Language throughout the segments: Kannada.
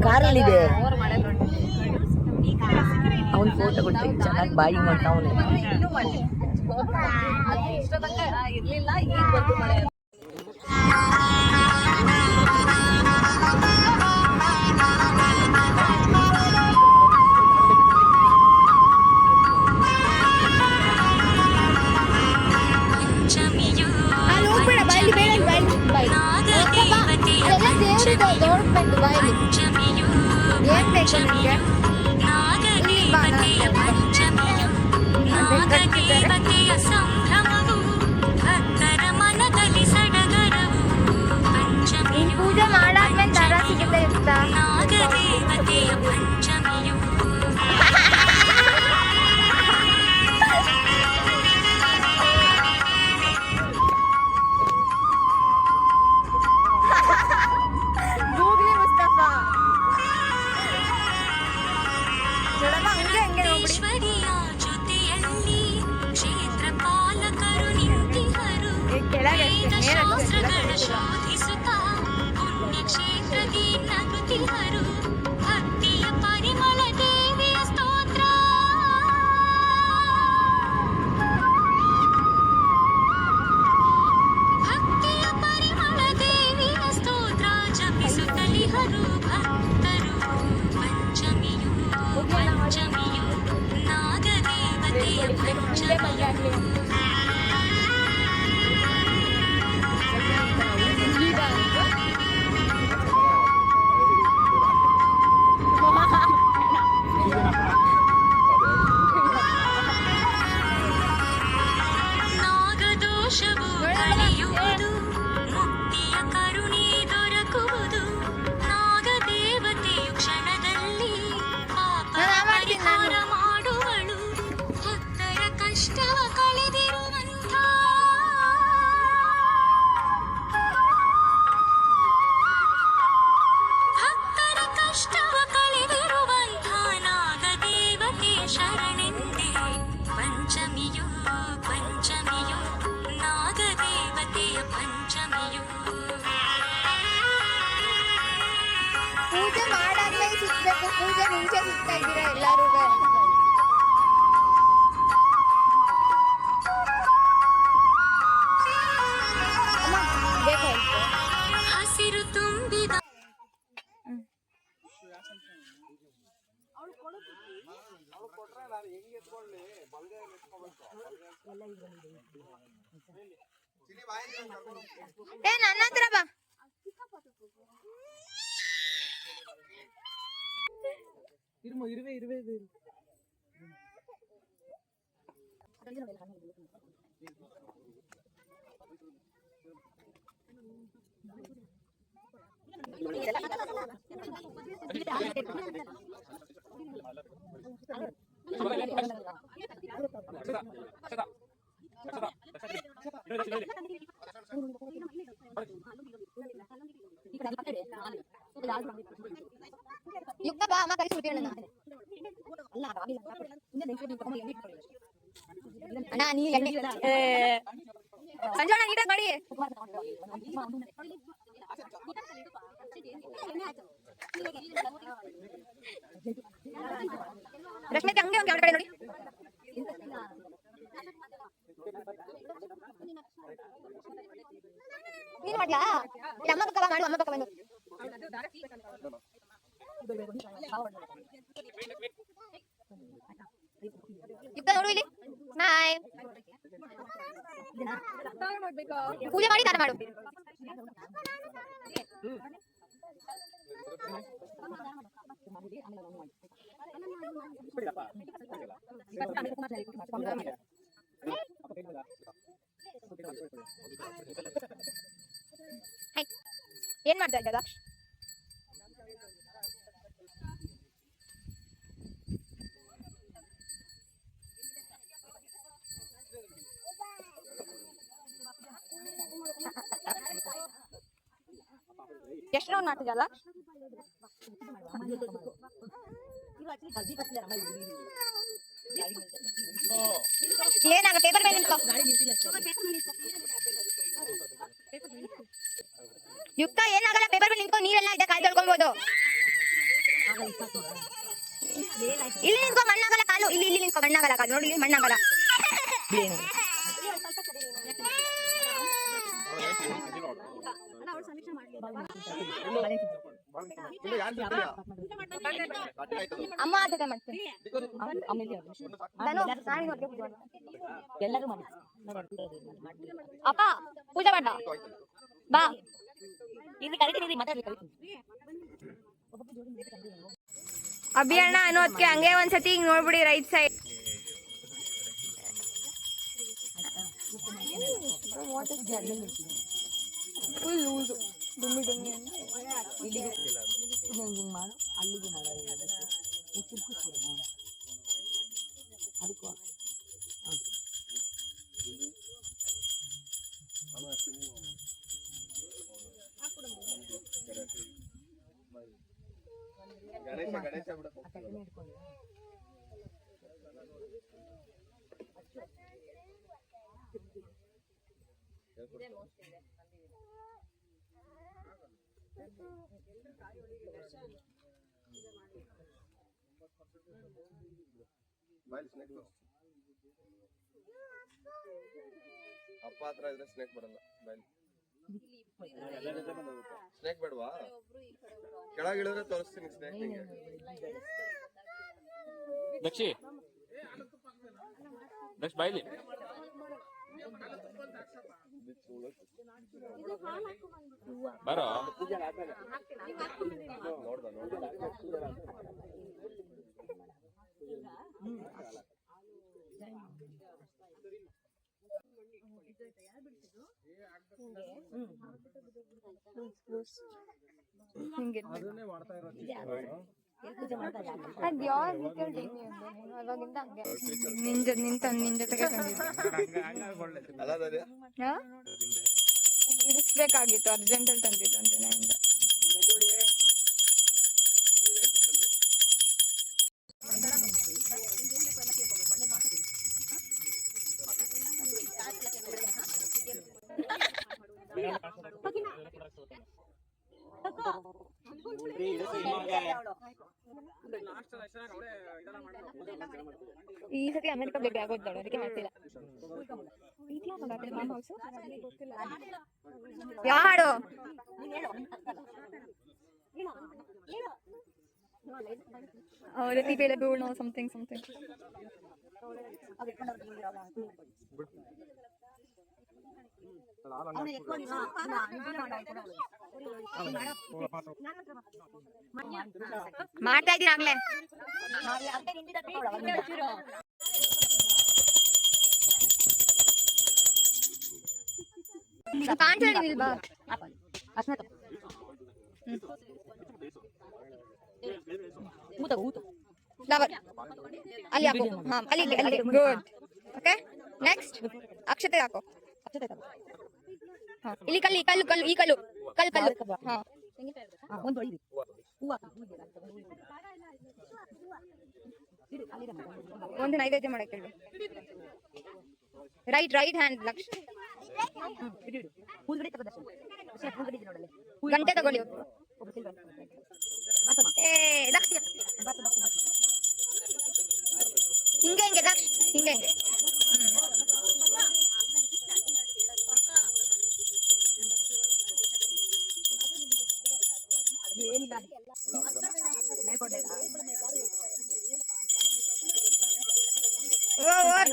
ಕಾರಲ್ಲಿದೆ. ಅವನ್ ಫೋಟೋ ಕೊಟ್ಟು ಚೆನ್ನಾಗಿ ಬಾಯಿ ಮಾಡ್ತಾವನೆ. ಇರ್ಲಿಲ್ಲ, ಈಗ ಬಂದು ಮಳೆ. ಪೂಜೆ ಮಾಡಾದ್ಮೇಲೆ ದಾರ ಸಿಗುತ್ತೆ ಇರ್ತಾ ಪೂಜೆ ಮಾಡಾದ್ಮೇಲೆ ಸಿಗ್ಬೇಕು. ಪೂಜೆ ಮುಂಚೆ ಸಿಗ್ತಾ ಇದ್ದೀರಾ ಎಲ್ಲರೂ? ಹಸಿರು ತುಂಬಿದ ನನ್ನ ಹತ್ರ ಬಾ. ಇರುವೆ ಯುಕ್ತ ಬಾ, ಅಮ್ಮ ಕಳಿಸಿ ಬಿಡ್ತೀವಿ ಅಣ್ಣ. ನೀ ಸಂಜೋಣ ನೀಟಾಗಿ ಮಾಡಿ. ರಶ್ಮಿತೆ ಹಂಗೆ ಒಂದು ಎರಡು ಕಡೆ ನೋಡಿ. ನೀನ್ ಮಾಡ್ಲಾ? ಅಮ್ಮ ಪಕ್ಕ ಮಾಡು, ಅಮ್ಮ ಪಕ್ಕ ಬಂದು ಯುಕ್ತ ನೋಡು ಇಲ್ಲಿ. ಹಾಯ್. ಪೂಜೆ ಮಾಡಿ ದಾನ ಮಾಡು. ಏನ್ ಮಾಡ್ತಾ ಇದ್ದ ದಾಕ್ಷ? ಎಷ್ಟು ರೌಂಡ್ ಮಾಡ್ತಿದ್ದಲ್ಲ? ಏನಾಗ ಪೇಪರ್ ಮೇಲೆ ನಿಂತ್ಕೋ. ಯುಕ್ತ ಏನಾಗಲ್ಲ, ಪೇಪರ್ ಮೇಲೆ ನಿಂತ್ಕೋ. ನೀರೆಲ್ಲ ಇದೆ, ಕಾಲು ತೊಳ್ಕೊಬಹುದು. ಇಲ್ಲಿ ನಿಂತ್ಕೊ ಮಣ್ಣಾಗಲ್ಲ ಕಾಲು, ಇಲ್ಲಿ ಇಲ್ಲಿ ನಿಂತ್ಕೊ ಮಣ್ಣಾಗಲ್ಲ ಕಾಲು, ನೋಡಿ ಇಲ್ಲಿ ಮಣ್ಣಾಗಲ್ಲ. ಅಮ್ಮ ಅದಕ್ಕೆ ಮಾಡ್ತೀನಿ ಎಲ್ಲರೂ ಮಾಡಿ ಅಪ್ಪ ಪೂಜೆ ಮಾಡ ಬಾ. ಇಲ್ಲಿ ಕರಿತೀನಿ ಮಾತಾಡ್ಲಿ ಅಭಿಯಣ್ಣ ಅನ್ನೋದಕ್ಕೆ ಹಂಗೆ ಒಂದ್ಸತಿ ಹಿಂಗ್ ನೋಡ್ಬಿಡಿ ರೈಟ್ ಸೈಡ್. ಫುಲ್ ಲೂಸು ಡುಮ್ಮಿ ಡುಮ್ಮಿ ಅಂತ. ಇಲ್ಲಿಗೆ ಹಿಂಗೆ ಮಾಡು, ಅಲ್ಲಿಗೆ ಮಾಡೋದು ಅದಕ್ಕೂ ಗಣೇಶ ಅಪ್ಪ ಹತ್ರ ಇದ್ರೆ ಸ್ನೇಕ್ ಬರಲ್ಲ. ಸ್ನೇಕ್ ಬೇಡವಾ? ಕೆಳಗೆ ಇಳಿದ್ರೆ ತೋರಿಸ್ತೀನಿ ಸ್ನೇಕ್ ನಿಂಗೆ. ದಕ್ಷಿ ಬಾಯ್ಲಿ ಬರೋ ಇಡಿಸ್ಬೇಕಾಗಿತ್ತು, ಅರ್ಜೆಂಟ್ ಅಲ್ಲಿ ತಂದಿದ್ದು ಒಂದಿನ. ಈ ಸತಿ ಅಮೆರಿಕ ಬೇಬಿ ಆಗೋದು, ಅದಕ್ಕೆ ಮಾಡ್ತಿಲ್ಲ. ಯಾವ ಹಾಡು? ರತಿ ಬೇಳೆ ಬೇಡ ಸಮಥಿಂಗ್ ಸಮಥಿಂಗ್. ಮಾಡ್ತಾ ಇದ್ದೀನಿ ಆಗ್ಲೇ. ಕಾಣ್ತಾ ಅಲ್ಲಿ ಹಾಕು. ಹಾ ಅಲ್ಲಿ ಅಲ್ಲಿ ಗುಡ್. ಓಕೆ ನೆಕ್ಸ್ಟ್ ಅಕ್ಷತೆ ಹಾಕು. ಇಲ್ಲಿ ಕಲ್ಲು ಕಲ್ಲು ಕಲ್ಲು ಈ ಕಲ್ಲು ಕಲ್ಲು ಕಲ್ಲು. ಹಾ ಒಂದು ನೈವೇದ್ಯ ಮಾಡಕ್ಕೆ ಹೇಳಿ. ರೈಟ್ ರೈಟ್ ಹ್ಯಾಂಡ್ ಲಕ್ಷ. ಗಂಟೆ ತಗೊಳ್ಳಿ. ಹಿಂಗೆ ಹಿಂಗೆ ದಕ್ಷ ಹಿಂಗೆ ಹಿಂಗೆ.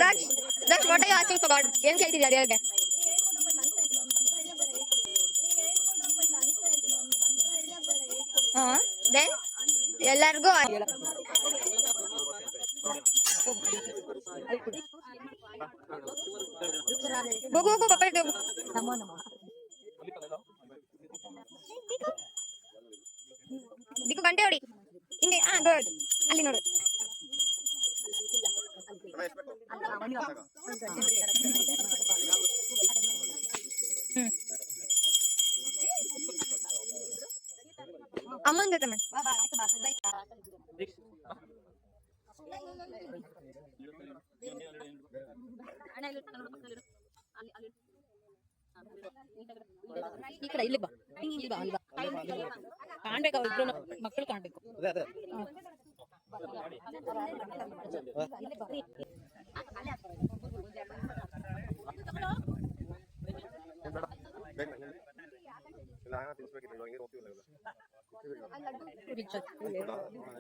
ದಕ್ಷ ದಕ್ಷ what are you asking for god? ಏನ್ ಕೇಳ್ತಿದ್ಯಾ ದೇವರಿಗೆ? ಹಾ ದೆನ್ ಎಲ್ಲರಿಗೂ ಹೋಗು ಹೋಗು ಪಪ್ಪ ಹೋಗು. ದಿಕ್ಕು ಗಂಟೆ ಹೊಡಿ ಹಿಂಗೆ. ಹಾ ಗುಡ್. ಅಲ್ಲಿ ನೋಡು. ಅಮ್ಮನ ಜೊತೆ ಮಾಡಿ. ಈ ಕಡೆ ಇಲ್ಲಿ ಬಾ, ಇಲ್ಲಿ ಬಾ, ಅಲ್ಲಿ ಬಾ. ಕಾಣ್ಬೇಕು ಅವ್ರಿಬ್ರು ಮಕ್ಕಳು ಕಾಣ್ಬೇಕು.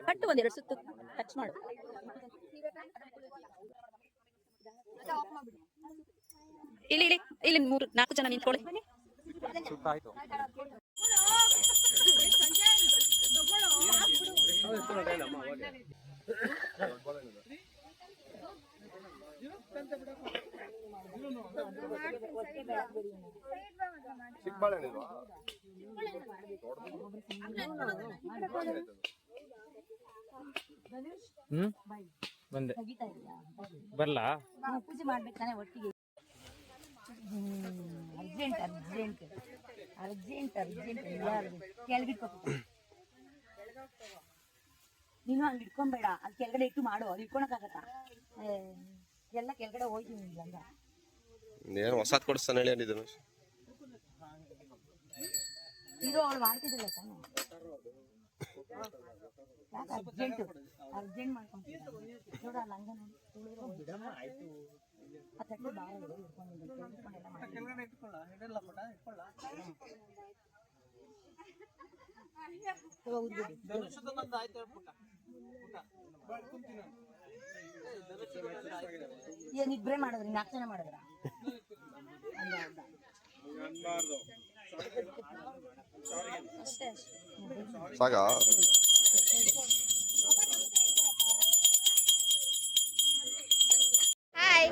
ಕಟ್ಟು ಒಂದೆರಡು ಸುತ್ತು ಟಚ್ ಮಾಡು. ಇಲ್ಲಿ ಇಲ್ಲಿ ಇಲ್ಲಿ 3-4 ಜನ ನಿಂತ್ಕೊಳ್ಳಿ. ಚಿಕ್ಕಬಾಳೆಹಣ್ಣಿಲ್ವಾ? ಬಂದೆ ಬರ್ಲಾ? ಪೂಜೆ ಮಾಡ್ಬೇಕಾನೆ ಒಟ್ಟಿಗೆ. ಅರ್ಜೆಂಟ್ ಅರ್ಜೆಂಟ್ ಅರ್ಜೆಂಟ್ ಅರ್ಜೆಂಟ್ ಕೆಳಗಿಟ್ಕೊ. ನೀನು ಹಂಗೆ ಇಟ್ಕೊಂಬೇಡ, ಅಲ್ಲಿ ಕೆಳಗಡೆ ಇಟ್ಟು ಮಾಡು. ಅದು ಇಟ್ಕೊಳಕ್ಕಾಗತ್ತಾ? ಎಲ್ಲ ಕೆಳಗಡೆ ಹೋಯ್ತೀನಿ ನಿಮ್ಗಂಗ. ಏನು ಹೊಸಾದ್ ಕೊಡಿಸ್ತಾನೆ ಹೇಳಿ ಅಂದಿದ್ದನು. ಇರೋ ಅವಳು ಮಾಡ್ತಿದ್ದಿಲ್ಲ ತಾನೆ. ಅರ್ಜೆಂಟ್ ಅರ್ಜೆಂಟ್ ಮಾಡ್ಕೊಂತೀನಿ ನೋಡ. ಅಲ್ಲಿ ಹಂಗ ನೋಡಿ ಆ ತಟ್ಟೆ ಬಾರ ಇಟ್ಕೊಂಡೆಲ್ಲ ಏನಿಬ್ರೇ ಮಾಡಿದ್ರಿ? 4 ಜನ ಮಾಡಿದ್ರ? ಸಾಕಾ? ಹಾಯ್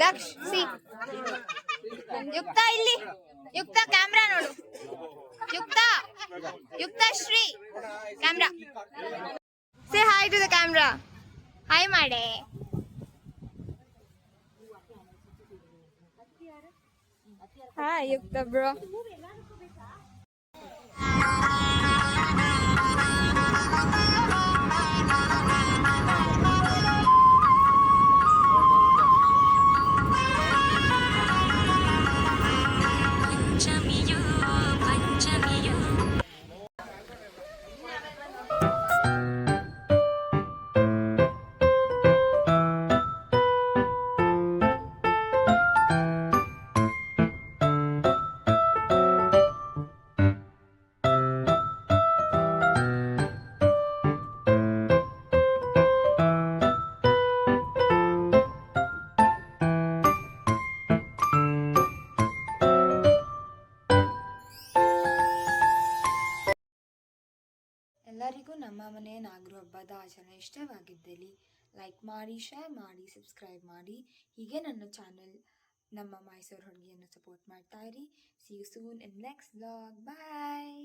ದಕ್ಷ ಸಿ ಯುಕ್ತ ಇಲ್ಲಿ. ಯುಕ್ತ ಕ್ಯಾಮ್ರಾ ನೋಡು. Yukta Shri camera. Say hi to the camera. Hi ಮಾಡೆ. Hi Yukta bro. ಎಲ್ಲರಿಗೂ ನಮ್ಮ ಮನೆಯ ನಾಗರು ಹಬ್ಬದ ಆಚರಣೆ ಇಷ್ಟವಾಗಿದ್ದಲ್ಲಿ ಲೈಕ್ ಮಾಡಿ, ಶೇರ್ ಮಾಡಿ, ಸಬ್ಸ್ಕ್ರೈಬ್ ಮಾಡಿ. ಹೀಗೆ ನನ್ನ ಚಾನೆಲ್ ನಮ್ಮ ಮೈಸೂರು ಹುಡುಗಿಯನ್ನು ಸಪೋರ್ಟ್ ಮಾಡ್ತಾ ಇರಿ. See you soon in next vlog. Bye.